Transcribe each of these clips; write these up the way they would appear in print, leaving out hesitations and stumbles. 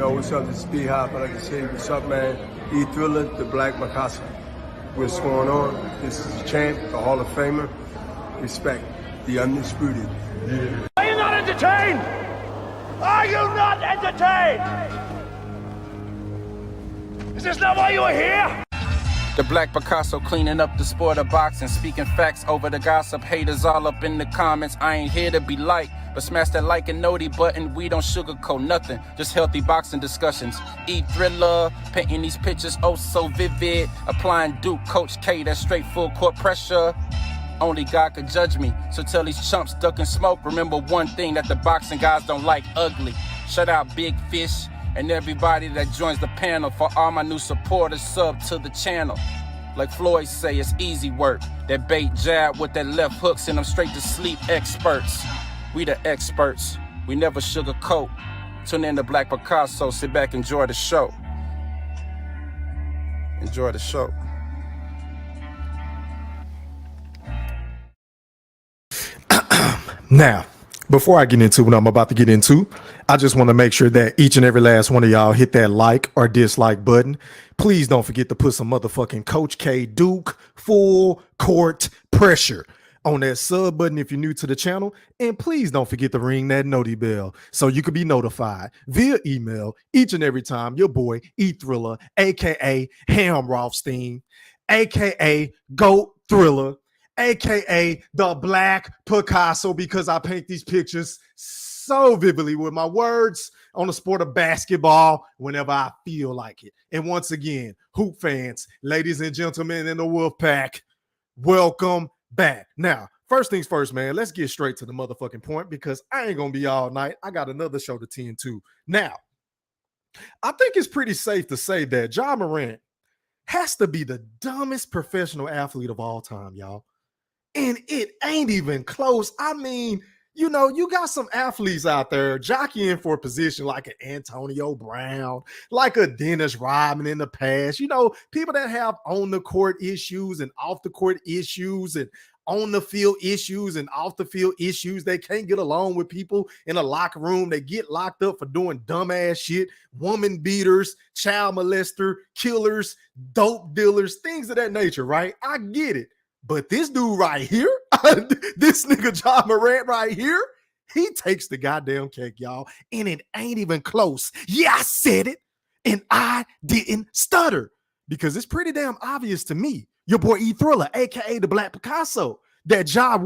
Yo, what's up? This is B-Hop. I'd like to say what's up, man. E-Thriller, the Black Mikasa. What's going on? This is the champ, the Hall of Famer. Respect, the undisputed. Yeah. Are you not entertained? Are you not entertained? Is this not why you are here? The Black Picasso cleaning up the sport of boxing, speaking facts over the gossip. Haters all up in the comments. I ain't here to be liked, but smash that like and noti button. We don't sugarcoat nothing, just healthy boxing discussions. E-Thriller, painting these pictures oh so vivid. Applying Duke, Coach K, that straight full court pressure. Only God could judge me, so tell these chumps ducking smoke. Remember one thing that the boxing guys don't like, ugly. Shut out Big Fish and everybody that joins the panel. For all my new supporters, sub to the channel. Like Floyd say, it's easy work. That bait jab with that left hook send them straight to sleep. Experts, we the experts. We never sugarcoat. Tune in to Black Picasso. Sit back, enjoy the show. Enjoy the show. Now, before I get into what I'm about to get into, I just want to make sure that each and every last one of y'all hit that like or dislike button. Please don't forget to put some motherfucking Coach K Duke full court pressure on that sub button if you're new to the channel. And please don't forget to ring that noti bell so you can be notified via email each and every time your boy E-Thriller, aka Ham Rothstein, aka Goat Thriller, aka the Black Picasso, because I paint these pictures so vividly with my words on the sport of basketball whenever I feel like it. And once again, hoop fans, ladies and gentlemen in the Wolf Pack, welcome back. Now, first things first, man, let's get straight to the motherfucking point because I ain't gonna be all night. I got another show to tend to. Now, I think it's pretty safe to say that Ja Morant has to be the dumbest professional athlete of all time, y'all. And it ain't even close. I mean, you know, you got some athletes out there jockeying for a position like an Antonio Brown, like a Dennis Rodman in the past. You know, people that have on the court issues and off the court issues and on the field issues and off the field issues. They can't get along with people in a locker room. They get locked up for doing dumbass shit, woman beaters, child molester, killers, dope dealers, things of that nature, right? I get it. But this dude right here, this nigga Ja Morant right here, he takes the goddamn cake, y'all. And it ain't even close. Yeah, I said it. And I didn't stutter. Because it's pretty damn obvious to me, your boy E-Thriller, a.k.a. the Black Picasso, that Ja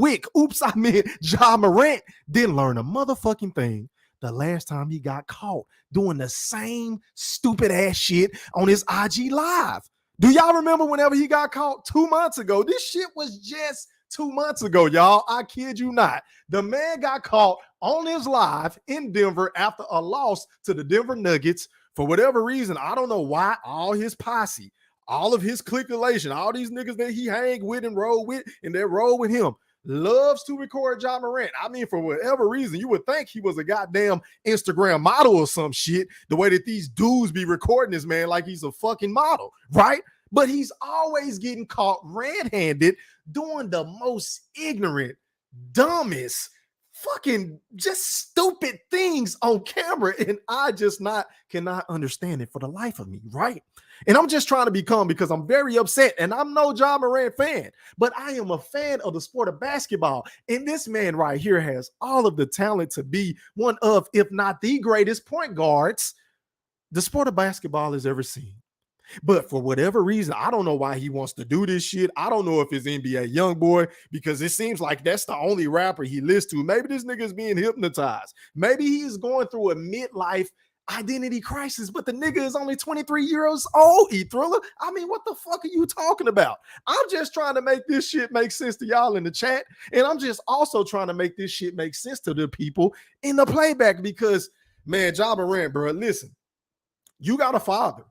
Morant didn't learn a motherfucking thing the last time he got caught doing the same stupid ass shit on his IG Live. Do y'all remember whenever he got caught 2 months ago? This shit was just 2 months ago, y'all. I kid you not. The man got caught on his live in Denver after a loss to the Denver Nuggets. For whatever reason, I don't know why, all his posse, all of his cliquelation, all these niggas that he hang with and roll with and that roll with him, loves to record Ja Morant. I mean, for whatever reason, you would think he was a goddamn Instagram model or some shit, the way that these dudes be recording this man like he's a fucking model, right? But he's always getting caught red-handed doing the most ignorant, dumbest, fucking just stupid things on camera. And I just cannot understand it for the life of me, right? And I'm just trying to be calm because I'm very upset. And I'm no Ja Morant fan, but I am a fan of the sport of basketball. And this man right here has all of the talent to be one of, if not the greatest point guards the sport of basketball has ever seen. But for whatever reason, I don't know why he wants to do this shit. I don't know if it's NBA YoungBoy, because it seems like that's the only rapper he listens to. Maybe this nigga is being hypnotized. Maybe he's going through a midlife identity crisis, but the nigga is only 23 years old, E-Thriller. I mean, what the fuck are you talking about? I'm just trying to make this shit make sense to y'all in the chat. And I'm just also trying to make this shit make sense to the people in the playback because, man, Ja Morant, bro, listen, you got a father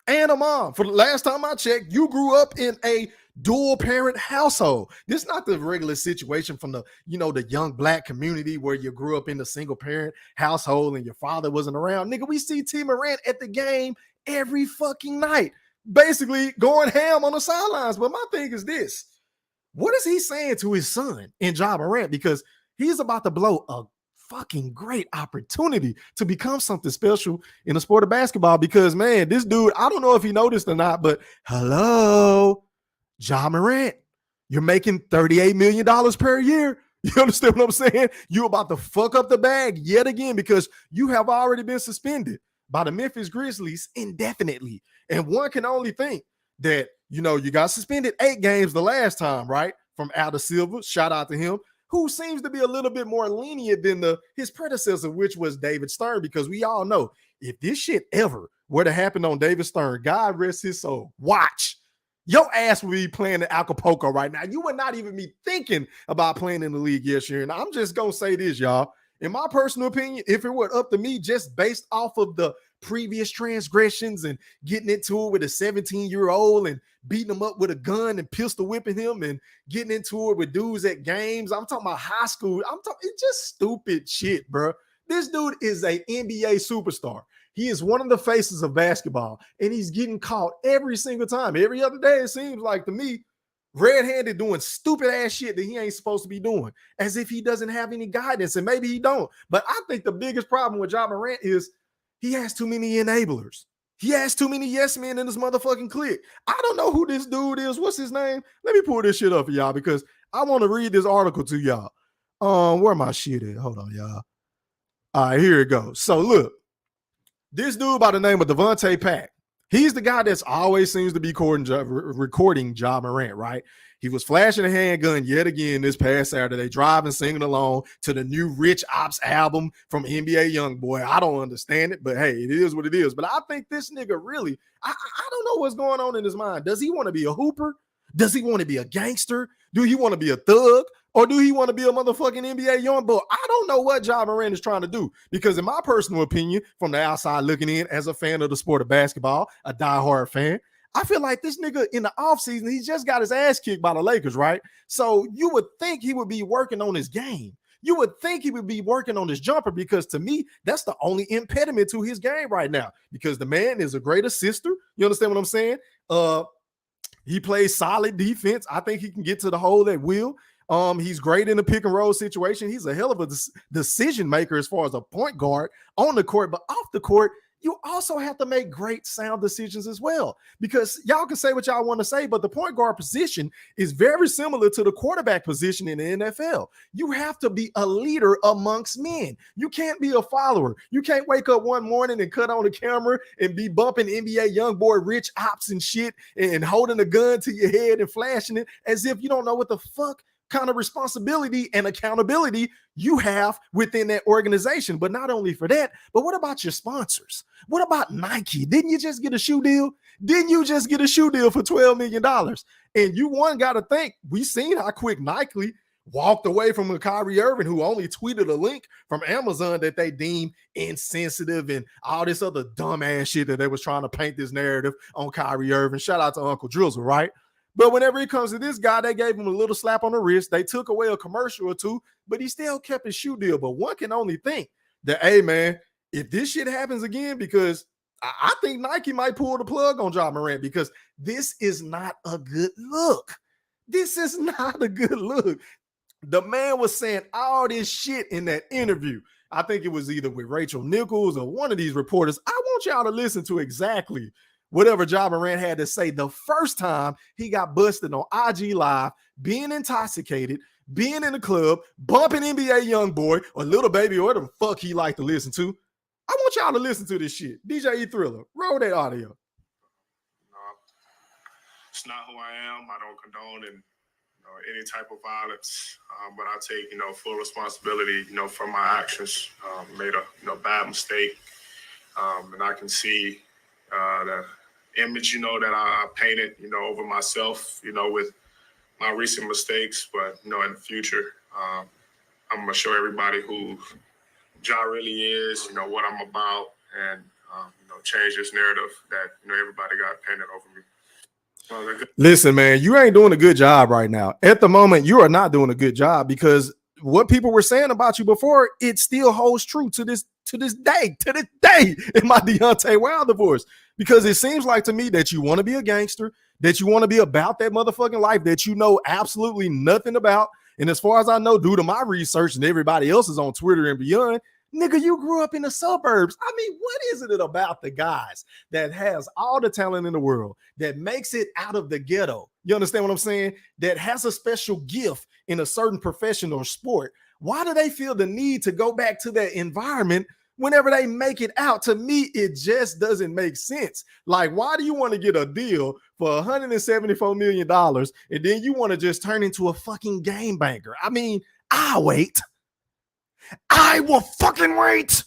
and a mom. For the last time I checked, you grew up in a dual parent household. This is not the regular situation from the, you know, the young black community where you grew up in the single parent household and your father wasn't around. Nigga, we see T Morant at the game every fucking night, basically going ham on the sidelines. But my thing is this: what is he saying to his son in Ja Morant? Because he's about to blow a fucking great opportunity to become something special in the sport of basketball because, man, this dude, I don't know if he noticed or not, but hello, Ja Morant, you're making $38 million per year. You understand what I'm saying? You're about to fuck up the bag yet again because you have already been suspended by the Memphis Grizzlies indefinitely. And one can only think that, you got suspended 8 games the last time, right? From Alda Silva, shout out to him, who seems to be a little bit more lenient than his predecessor, which was David Stern, because we all know if this shit ever were to happen on David Stern, God rest his soul, watch. Your ass would be playing in Acapulco right now. You would not even be thinking about playing in the league this year. And I'm just going to say this, y'all. In my personal opinion, if it were up to me, just based off of the previous transgressions and getting into it with a 17-year-old and beating him up with a gun and pistol whipping him and getting into it with dudes at games. I'm talking about high school. It's just stupid shit, bro. This dude is a NBA superstar. He is one of the faces of basketball, and he's getting caught every single time. Every other day, it seems like to me, red-handed doing stupid ass shit that he ain't supposed to be doing, as if he doesn't have any guidance, and maybe he don't. But I think the biggest problem with Ja Morant is he has too many enablers. He has too many yes men in his motherfucking clique. I don't know who this dude is. What's his name? Let me pull this shit up for y'all because I want to read this article to y'all. Where my shit at? Hold on, y'all. All right, here it goes. So look. This dude by the name of Devontae Pack, he's the guy that's always seems to be recording Ja Morant, right? He was flashing a handgun yet again this past Saturday, driving, singing along to the new Rich Ops album from NBA Youngboy. I don't understand it, but hey, it is what it is. But I think this nigga really, I don't know what's going on in his mind. Does he want to be a hooper? Does he want to be a gangster? Do he want to be a thug? Or do he want to be a motherfucking NBA Youngboy? I don't know what Ja Morant is trying to do because in my personal opinion, from the outside looking in as a fan of the sport of basketball, a diehard fan, I feel like this nigga in the offseason, he just got his ass kicked by the Lakers, right? So you would think he would be working on his game. You would think he would be working on his jumper because to me, that's the only impediment to his game right now because the man is a great assister. You understand what I'm saying? He plays solid defense. I think he can get to the hole at will. He's great in the pick and roll situation. He's a hell of a decision maker as far as a point guard on the court, but off the court, you also have to make great sound decisions as well because y'all can say what y'all want to say, but the point guard position is very similar to the quarterback position in the NFL. You have to be a leader amongst men. You can't be a follower. You can't wake up one morning and cut on the camera and be bumping NBA Youngboy Rich Ops and shit and holding a gun to your head and flashing it as if you don't know what the fuck kind of responsibility and accountability you have within that organization. But not only for that, but what about your sponsors? What about Nike? Didn't you just get a shoe deal? Didn't you just get a shoe deal for $12 million? And you got to think, we seen how quick Nike walked away from a Kyrie Irving who only tweeted a link from Amazon that they deemed insensitive and all this other dumbass shit that they was trying to paint this narrative on Kyrie Irving. Shout out to Uncle Drizzle, right? But whenever it comes to this guy, they gave him a little slap on the wrist. They took away a commercial or two, but he still kept his shoe deal. But one can only think that, hey, man, if this shit happens again, because I think Nike might pull the plug on Ja Morant because this is not a good look. This is not a good look. The man was saying all this shit in that interview. I think it was either with Rachel Nichols or one of these reporters. I want y'all to listen to exactly whatever Ja Morant had to say the first time he got busted on IG Live, being intoxicated, being in the club, bumping NBA Youngboy or Little Baby or whatever the fuck he liked to listen to. I want y'all to listen to this shit. DJ E Thriller, roll that audio. No, it's not who I am. I don't condone any type of violence, but I take full responsibility for my actions. Made a bad mistake, and I can see the image that I painted over myself with my recent mistakes. But in the future, I'm gonna show everybody who Ja really is, what I'm about, and change this narrative that everybody got painted over me. Listen, man, you ain't doing a good job right now. At the moment, you are not doing a good job because what people were saying about you before, it still holds true to this day in my Deontay Wilder voice. Because it seems like to me that you want to be a gangster, that you want to be about that motherfucking life that you know absolutely nothing about. And as far as I know, due to my research and everybody else's on Twitter and beyond, nigga, you grew up in the suburbs. I mean, what is it about the guys that has all the talent in the world, that makes it out of the ghetto? You understand what I'm saying? That has a special gift in a certain profession or sport. Why do they feel the need to go back to that environment whenever they make it out? To me, it just doesn't make sense. Like, why do you want to get a deal for $174 million and then you want to just turn into a fucking game banker? I mean, I wait. I will fucking wait.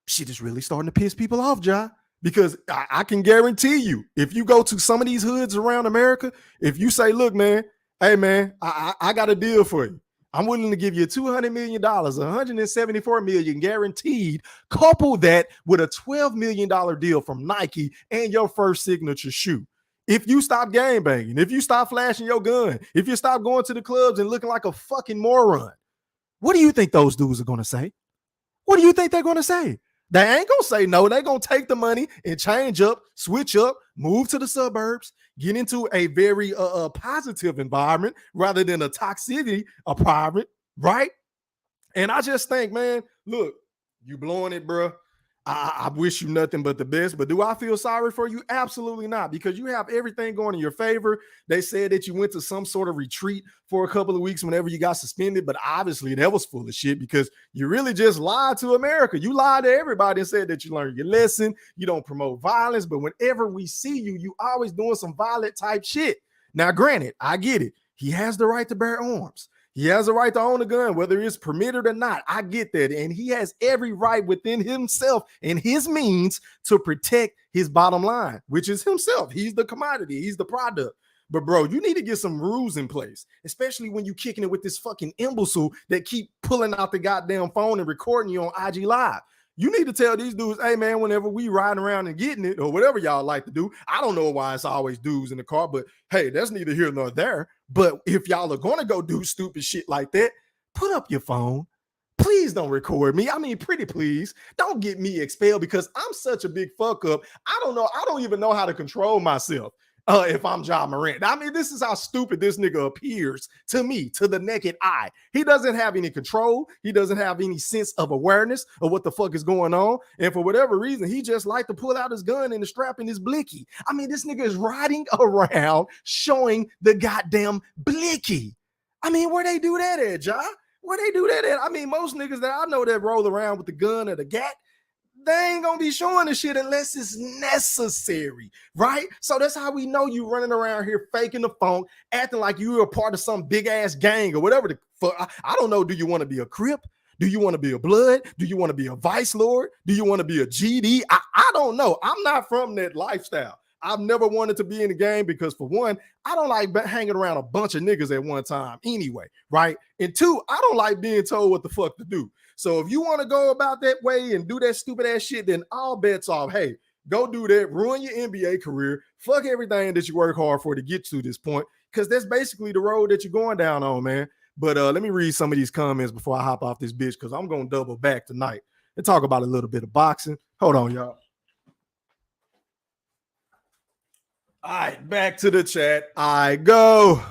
Shit is really starting to piss people off, Ja, because I can guarantee you, if you go to some of these hoods around America, if you say, look, man, hey, man, I got a deal for you. I'm willing to give you $200 million, $174 million guaranteed. Couple that with a $12 million deal from Nike and your first signature shoe. If you stop game banging, if you stop flashing your gun, if you stop going to the clubs and looking like a fucking moron, what do you think those dudes are going to say? What do you think they're going to say? They ain't going to say no. They're going to take the money and change up, switch up, move to the suburbs, get into a very positive environment rather than a toxicity environment, right? And I just think, man, look, you blowing it, bro. I wish you nothing but the best, but do I feel sorry for you? Absolutely not, because you have everything going in your favor. They said that you went to some sort of retreat for a couple of weeks whenever you got suspended, but obviously that was full of shit because you really just lied to America. You lied to everybody and said that you learned your lesson. You don't promote violence, but whenever we see you, you always doing some violent type shit. Now, granted, I get it. He has the right to bear arms. He has a right to own a gun, whether it's permitted or not. I get that. And he has every right within himself and his means to protect his bottom line, which is himself. He's the commodity. He's the product. But, bro, you need to get some rules in place, especially when you're kicking it with this fucking imbecile that keep pulling out the goddamn phone and recording you on IG Live. You need to tell these dudes, hey, man, whenever we riding around and getting it or whatever y'all like to do, I don't know why it's always dudes in the car, but hey, that's neither here nor there. But if y'all are going to go do stupid shit like that, put up your phone. Please don't record me. I mean, pretty please. Don't get me expelled because I'm such a big fuck up. I don't know. I don't even know how to control myself. If I'm Ja Morant. I mean, this is how stupid this nigga appears to me, to the naked eye. He doesn't have any control. He doesn't have any sense of awareness of what the fuck is going on. And for whatever reason, he just like to pull out his gun and the strap in his blicky. I mean, this nigga is riding around showing the goddamn blicky. I mean, where they do that at, Ja? Where they do that at? I mean, most niggas that I know that roll around with the gun or the gat, they ain't gonna be showing the shit unless it's necessary, right? So that's how we know you running around here faking the funk, acting like you're a part of some big ass gang or whatever the fuck. I don't know. Do you want to be a Crip? Do you want to be a Blood? Do you want to be a Vice Lord? Do you want to be a GD? I don't know. I'm not from that lifestyle. I've never wanted to be in the game because, for one, I don't like hanging around a bunch of niggas at one time anyway, right? And two, I don't like being told what the fuck to do. So if you want to go about that way and do that stupid ass shit, then all bets off. Hey, go do that. Ruin your NBA career. Fuck everything that you work hard for to get to this point, because that's basically the road that you're going down on, man. But let me read some of these comments before I hop off this bitch, because I'm going to double back tonight and talk about a little bit of boxing. Hold on, y'all. All right, back to the chat. I go.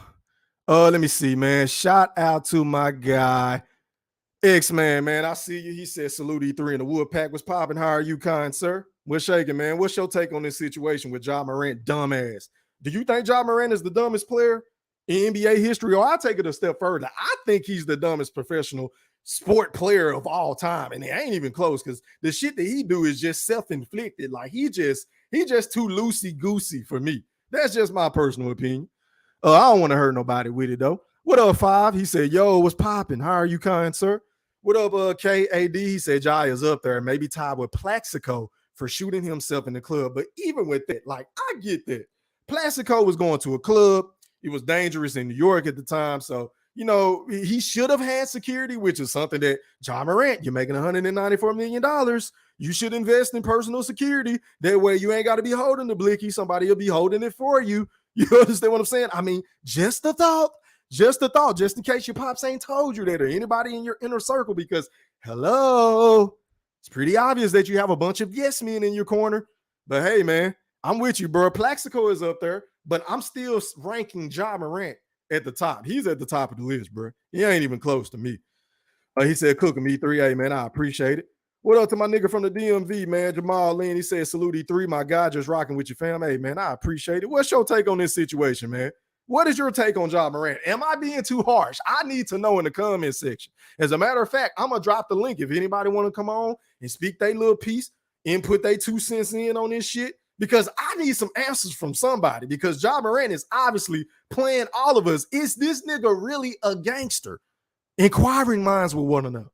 Let me see, man. Shout out to my guy, X-Man, man. I see you. He said, salute E3 and the Woodpack was popping. How are you, kind sir? What's shaking, man? What's your take on this situation with Ja Morant, dumbass? Do you think Ja Morant is the dumbest player in NBA history? Or I'll take it a step further. I think he's the dumbest professional sport player of all time. And it ain't even close, because the shit that he do is just self-inflicted. Like, he just too loosey-goosey for me. That's just my personal opinion. I don't want to hurt nobody with it, though. What up, Five? He said, yo, what's popping? How are you, kind sir? What up, KAD? He said, Ja is up there, maybe tied with Plaxico for shooting himself in the club. But even with that, like, I get that. Plaxico was going to a club. It was dangerous in New York at the time. So, you know, he should have had security, which is something that Ja Morant, you're making $194 million. You should invest in personal security. That way you ain't got to be holding the blicky. Somebody will be holding it for you. You understand what I'm saying? I mean, just a thought, just in case your pops ain't told you that, or anybody in your inner circle, because hello, it's pretty obvious that you have a bunch of yes men in your corner. But hey, man, I'm with you, bro. Plaxico is up there, but I'm still ranking Ja Morant at the top. He's at the top of the list, bro. He ain't even close to me. He said, cooking me E3. Man, I appreciate it. What up to my nigga from the DMV, man? Jamal Lynn. He said, salute E3. My guy just rocking with your fam. Hey, man, I appreciate it. What's your take on this situation, man? What is your take on Ja Morant? Am I being too harsh? I need to know in the comment section. As a matter of fact, I'm going to drop the link. If anybody want to come on and speak their little piece, input their 2 cents in on this shit, because I need some answers from somebody, because Ja Morant is obviously playing all of us. Is this nigga really a gangster? Inquiring minds will want to know.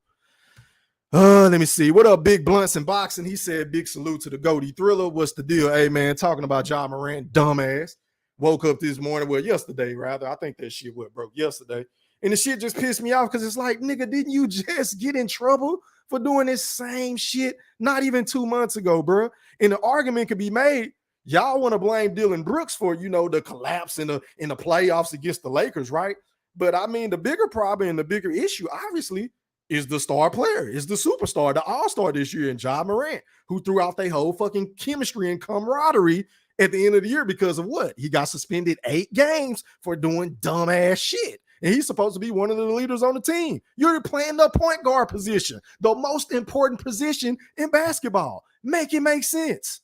Let me see. What up, Big Blunts and Boxing? He said, big salute to the Goaty Thriller. What's the deal? Hey, man, talking about Ja Morant, dumbass. Woke up this morning, well, yesterday, rather. I think that shit broke yesterday. And the shit just pissed me off because it's like, nigga, didn't you just get in trouble for doing this same shit not even 2 months ago, bro? And the argument could be made. Y'all want to blame Dylan Brooks for, the collapse in the playoffs against the Lakers, right? But I mean, the bigger problem and the bigger issue, obviously, is the star player, is the superstar, the all-star this year in Ja Morant, who threw out their whole fucking chemistry and camaraderie at the end of the year because of what? He got suspended 8 games for doing dumbass shit. And he's supposed to be one of the leaders on the team. You're playing the point guard position, the most important position in basketball. Make it make sense.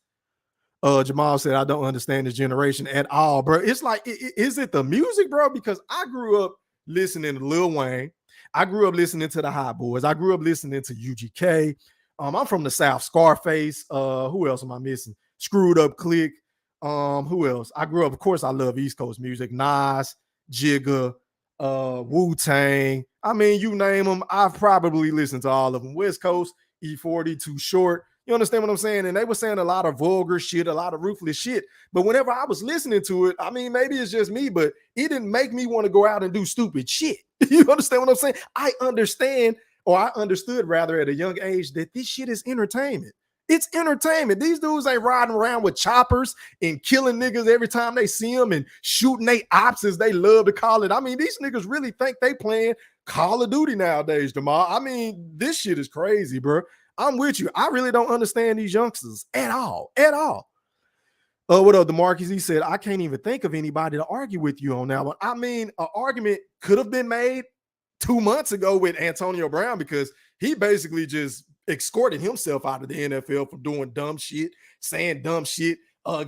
Jamal said, I don't understand this generation at all, bro. It's like, is it the music, bro? Because I grew up listening to Lil Wayne. I grew up listening to the Hot Boys. I grew up listening to UGK. I'm from the South, Scarface. Who else am I missing? Screwed Up Click. Who else? I grew up, of course, I love East Coast music. Nas, Jigga, Wu-Tang. I mean, you name them, I've probably listened to all of them. West Coast, E40, Too Short. You understand what I'm saying? And they were saying a lot of vulgar shit, a lot of ruthless shit. But whenever I was listening to it, I mean, maybe it's just me, but it didn't make me want to go out and do stupid shit. You understand what I'm saying? I understood rather at a young age that this shit is entertainment. It's entertainment. These dudes ain't riding around with choppers and killing niggas every time they see them and shooting they ops, as they love to call it. I mean, these niggas really think they playing Call of Duty nowadays, Jamal. I mean, this shit is crazy, bro. I'm with you. I really don't understand these youngsters at all. What up, DeMarcus? He said, I can't even think of anybody to argue with you on that one. I mean, an argument could have been made 2 months ago with Antonio Brown, because he basically just escorted himself out of the NFL for doing dumb shit, saying dumb shit,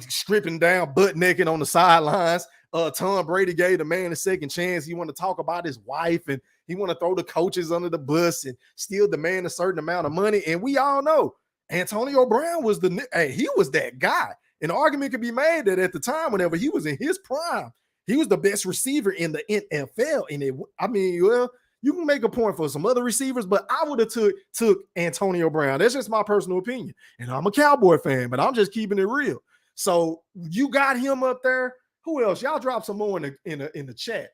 stripping down butt naked on the sidelines. Tom Brady gave the man a second chance. He want to talk about his wife, and he want to throw the coaches under the bus and still demand a certain amount of money. And we all know Antonio Brown was he was that guy. An argument could be made that at the time, whenever he was in his prime, he was the best receiver in the NFL. And you can make a point for some other receivers, but I would have took Antonio Brown. That's just my personal opinion. And I'm a Cowboy fan, but I'm just keeping it real. So you got him up there. Who else? Y'all drop some more in the chat.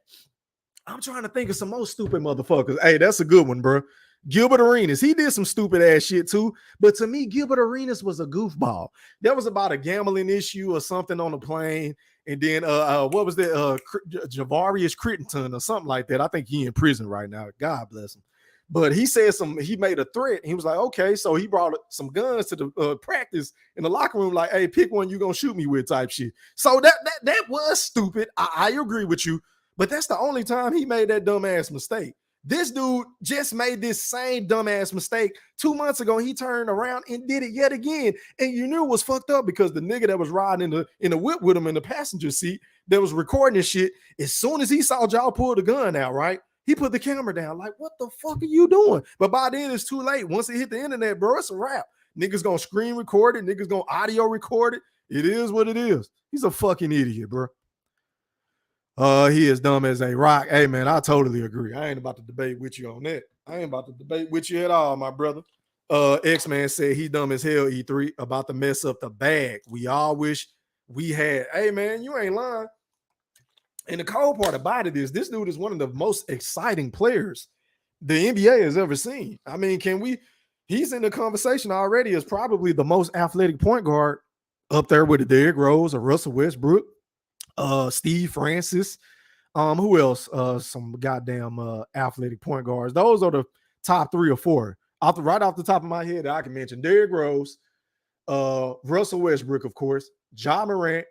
I'm trying to think of some more stupid motherfuckers. Hey, that's a good one, bro. Gilbert Arenas, he did some stupid ass shit too, but to me, Gilbert Arenas was a goofball. That was about a gambling issue or something on the plane, and then what was that? Javarius Crittenton or something like that. I think he in prison right now. God bless him. But he said he made a threat. He was like, okay, so he brought some guns to the practice in the locker room, like, hey, pick one you gonna shoot me with type shit. So that was stupid. I agree with you, but that's the only time he made that dumbass mistake. This dude just made this same dumbass mistake 2 months ago. He turned around and did it yet again. And you knew it was fucked up because the nigga that was riding in the whip with him in the passenger seat that was recording this shit, as soon as he saw y'all pull the gun out, right? He put the camera down like, what the fuck are you doing? But by then it's too late. Once it hit the internet, bro, it's a wrap. Niggas gonna screen record it. Niggas gonna audio record it. It is what it is. He's a fucking idiot, bro. He is dumb as a rock. Hey, man, I totally agree. I ain't about to debate with you on that. I ain't about to debate with you at all, my brother. X-Man said he dumb as hell, E3, about to mess up the bag. We all wish we had. Hey, man, you ain't lying. And the cold part about it is this dude is one of the most exciting players the NBA has ever seen. I mean, he's in the conversation already as probably the most athletic point guard up there with a Derrick Rose or Russell Westbrook. Steve Francis, who else? Some goddamn athletic point guards. Those are the top 3 or 4. Right off the top of my head, I can mention Derrick Rose, Russell Westbrook, of course, Ja Morant,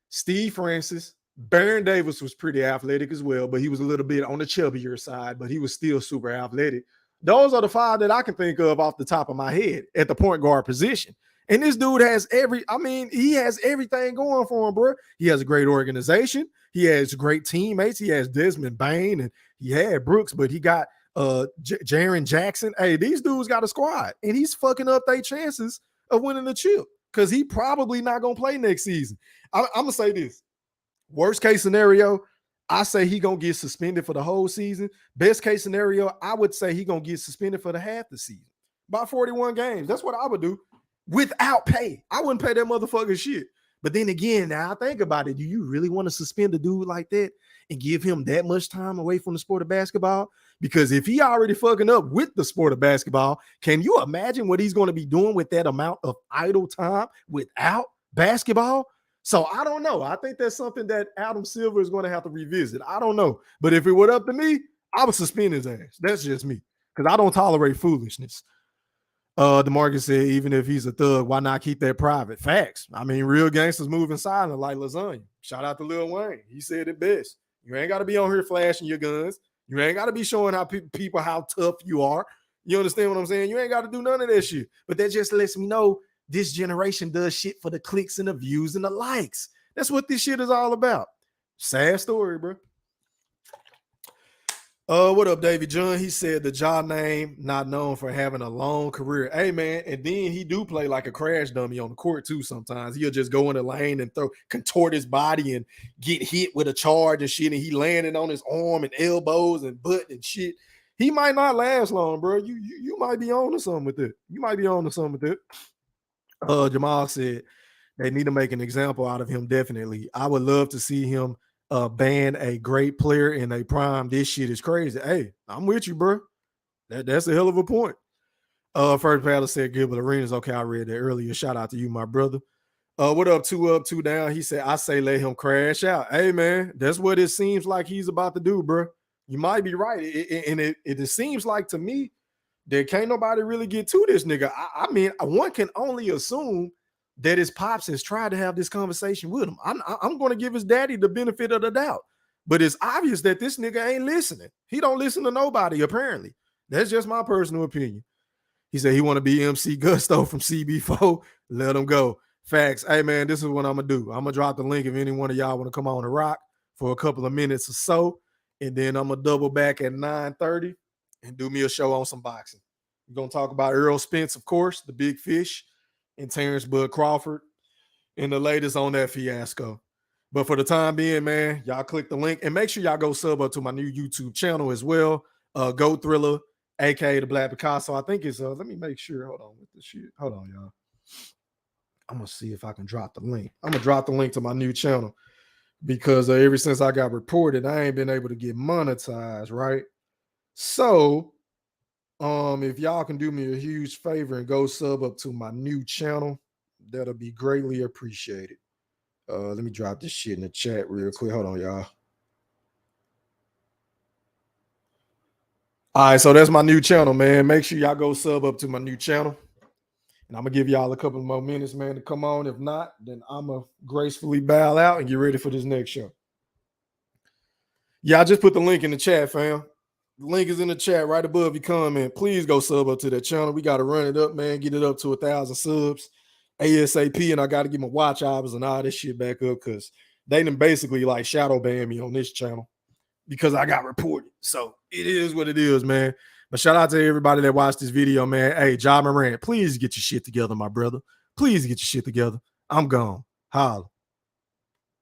Steve Francis, Baron Davis was pretty athletic as well, but he was a little bit on the chubbier side, but he was still super athletic. Those are the 5 that I can think of off the top of my head at the point guard position. And this dude has he has everything going for him, bro. He has a great organization. He has great teammates. He has Desmond Bain and he had Brooks, but he got Jaren Jackson. Hey, these dudes got a squad, and he's fucking up their chances of winning the chip because he probably not gonna play next season. I'm gonna say this. Worst case scenario, I say he gonna get suspended for the whole season. Best case scenario, I would say he gonna get suspended for the half the season. About 41 games. That's what I would do without pay. I wouldn't pay that motherfucker shit. But then again, now I think about it. Do you really want to suspend a dude like that and give him that much time away from the sport of basketball? Because if he already fucking up with the sport of basketball, can you imagine what he's going to be doing with that amount of idle time without basketball? So I don't know. I think that's something that Adam Silver is going to have to revisit. I don't know. But if it were up to me, I would suspend his ass. That's just me. Because I don't tolerate foolishness. DeMarcus said, even if he's a thug, why not keep that private? Facts. I mean, real gangsters moving silent like lasagna. Shout out to Lil Wayne. He said it best. You ain't got to be on here flashing your guns. You ain't got to be showing how people how tough you are. You understand what I'm saying? You ain't got to do none of that shit. But that just lets me know this generation does shit for the clicks and the views and the likes. That's what this shit is all about. Sad story, bro. What up, Davey John? He said the Ja name not known for having a long career. Hey, man, and then he do play like a crash dummy on the court too. Sometimes he'll just go in the lane and contort his body and get hit with a charge and shit, and he landing on his arm and elbows and butt and shit. He might not last long, bro. You might be on to something with it. You might be on to something with it. Jamal said they need to make an example out of him. Definitely, I would love to see him ban a great player in a prime. This shit is crazy. Hey, I'm with you, bro. That's a hell of a point. First Paddle said Gilbert Arenas. Okay, I read that earlier. Shout out to you, my brother. What up, 2 up, 2 down? He said, I say let him crash out. Hey, man, that's what it seems like he's about to do, bro. You might be right. It seems like to me that can't nobody really get to this nigga. I mean, one can only assume that his pops has tried to have this conversation with him. I'm going to give his daddy the benefit of the doubt. But it's obvious that this nigga ain't listening. He don't listen to nobody, apparently. That's just my personal opinion. He said he want to be MC Gusto from CB4. Let him go. Facts. Hey, man, this is what I'm going to do. I'm going to drop the link if any one of y'all want to come on and rock for a couple of minutes or so. And then I'm going to double back at 9:30 and do me a show on some boxing. We're going to talk about Errol Spence, of course, the big fish, and Terrence Bud Crawford, and the latest on that fiasco. But for the time being, man, y'all click the link and make sure y'all go sub up to my new YouTube channel as well. Go Thriller, aka the Black Picasso. I think it's let me make sure. Hold on with this shit. Hold on, y'all. I'm gonna see if I can drop the link. I'm gonna drop the link to my new channel because ever since I got reported, I ain't been able to get monetized, right? So if y'all can do me a huge favor and go sub up to my new channel, that'll be greatly appreciated. Let me drop this shit in the chat real quick. Hold on, y'all. All right, so that's my new channel, man. Make sure y'all go sub up to my new channel. And I'm going to give y'all a couple more minutes, man, to come on. If not, then I'm going to gracefully bow out and get ready for this next show. Yeah, I just put the link in the chat, fam. The link is in the chat right above your comment. Please go sub up to that channel. We got to run it up, man. Get it up to 1,000 subs ASAP. And I got to get my watch hours and all this shit back up because they done basically like shadow ban me on this channel because I got reported. So it is what it is, man. But shout out to everybody that watched this video, man. Hey, Ja Morant, please get your shit together, my brother. Please get your shit together. I'm gone. Holla.